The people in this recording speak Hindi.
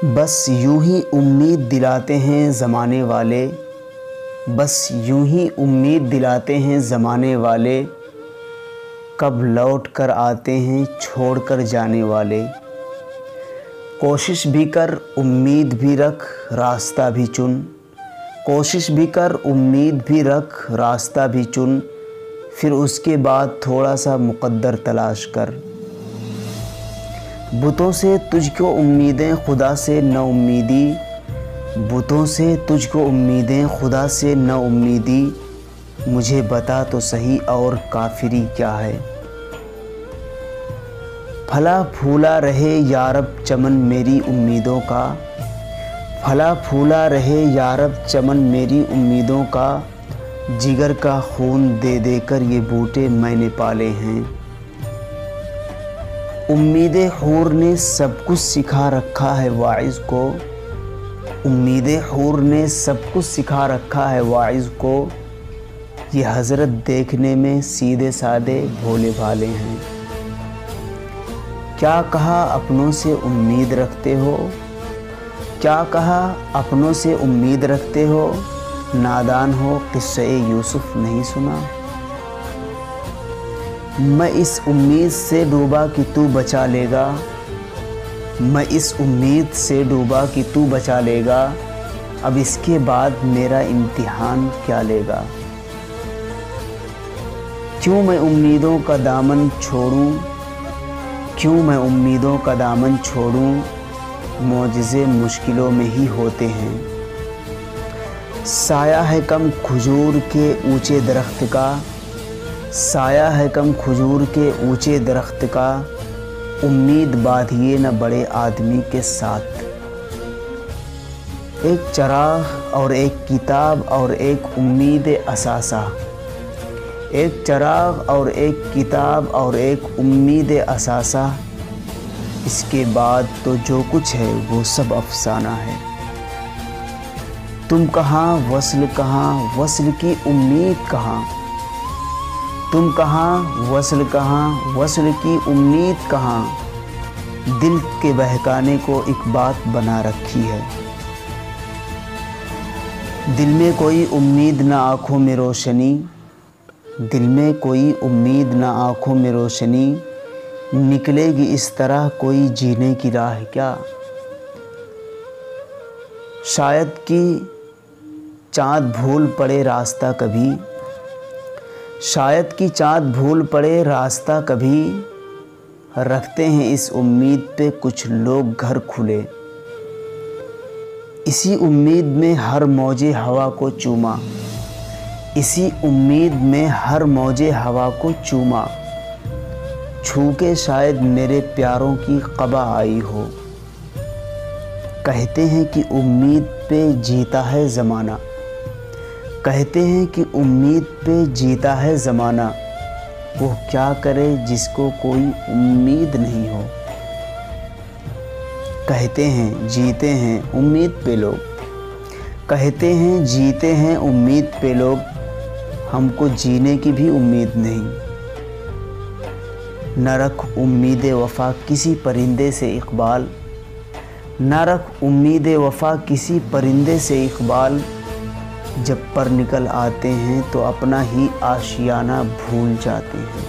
बस यूं ही उम्मीद दिलाते हैं ज़माने वाले, बस यूं ही उम्मीद दिलाते हैं ज़माने वाले, कब लौट कर आते हैं छोड़ कर जाने वाले। कोशिश भी कर उम्मीद भी रख रास्ता भी चुन, कोशिश भी कर उम्मीद भी रख रास्ता भी चुन, फिर उसके बाद थोड़ा सा मुक़द्दर तलाश कर। बुतों से तुझको उम्मीदें खुदा से न उम्मीदी, बुतों से तुझको उम्मीदें खुदा से न उम्मीदी, मुझे बता तो सही और काफिरी क्या है। फला फूला रहे यारब चमन मेरी उम्मीदों का, फला फूला रहे यारब चमन मेरी उम्मीदों का, जिगर का खून दे देकर ये बूटे मैंने पाले हैं। उम्मीदें हूर ने सब कुछ सिखा रखा है वाइज़ को, उम्मीदें हूर ने सब कुछ सिखा रखा है वाइज़ को, ये हज़रत देखने में सीधे सादे भोले भाले हैं। क्या कहा अपनों से उम्मीद रखते हो, क्या कहा अपनों से उम्मीद रखते हो, नादान हो किस्से यूसुफ नहीं सुना। मैं इस उम्मीद से डूबा कि तू बचा लेगा, मैं इस उम्मीद से डूबा कि तू बचा लेगा, अब इसके बाद मेरा इम्तिहान क्या लेगा। क्यों मैं उम्मीदों का दामन छोड़ूं, क्यों मैं उम्मीदों का दामन छोड़ूं, मौजिज़े मुश्किलों में ही होते हैं। साया है कम खजूर के ऊंचे दरख्त का, साया है कम खजूर के ऊंचे दरख्त का, उम्मीद बांधिए न बड़े आदमी के साथ। एक चराग और एक किताब और एक उम्मीद असासा, एक चराग और एक किताब और एक उम्मीद असासा, इसके बाद तो जो कुछ है वो सब अफसाना है। तुम कहाँ वस्ल कहाँ, वस्ल की उम्मीद कहाँ, तुम कहाँ वस्ल कहाँ, वस्ल की उम्मीद कहाँ, दिल के बहकाने को एक बात बना रखी है। दिल में कोई उम्मीद ना आँखों में रोशनी, दिल में कोई उम्मीद ना आँखों में रोशनी, निकलेगी इस तरह कोई जीने की राह क्या। शायद कि चाँद भूल पड़े रास्ता कभी, शायद कि चाँद भूल पड़े रास्ता कभी, रखते हैं इस उम्मीद पे कुछ लोग घर खुले। इसी उम्मीद में हर मौजे हवा को चूमा, इसी उम्मीद में हर मौजे हवा को चूमा, छू के शायद मेरे प्यारों की क़बा आई हो। कहते हैं कि उम्मीद पे जीता है ज़माना, कहते हैं कि उम्मीद पे जीता है ज़माना, वो क्या करे जिसको कोई उम्मीद नहीं हो। कहते हैं जीते हैं उम्मीद पे लोग, कहते हैं जीते हैं उम्मीद पे लोग, हमको जीने की भी उम्मीद नहीं। न रख उम्मीद वफ़ा किसी परिंदे से इक़बाल, न रख उम्मीद वफ़ा किसी परिंदे से इक़बाल, जब पर निकल आते हैं तो अपना ही आशियाना भूल जाते हैं।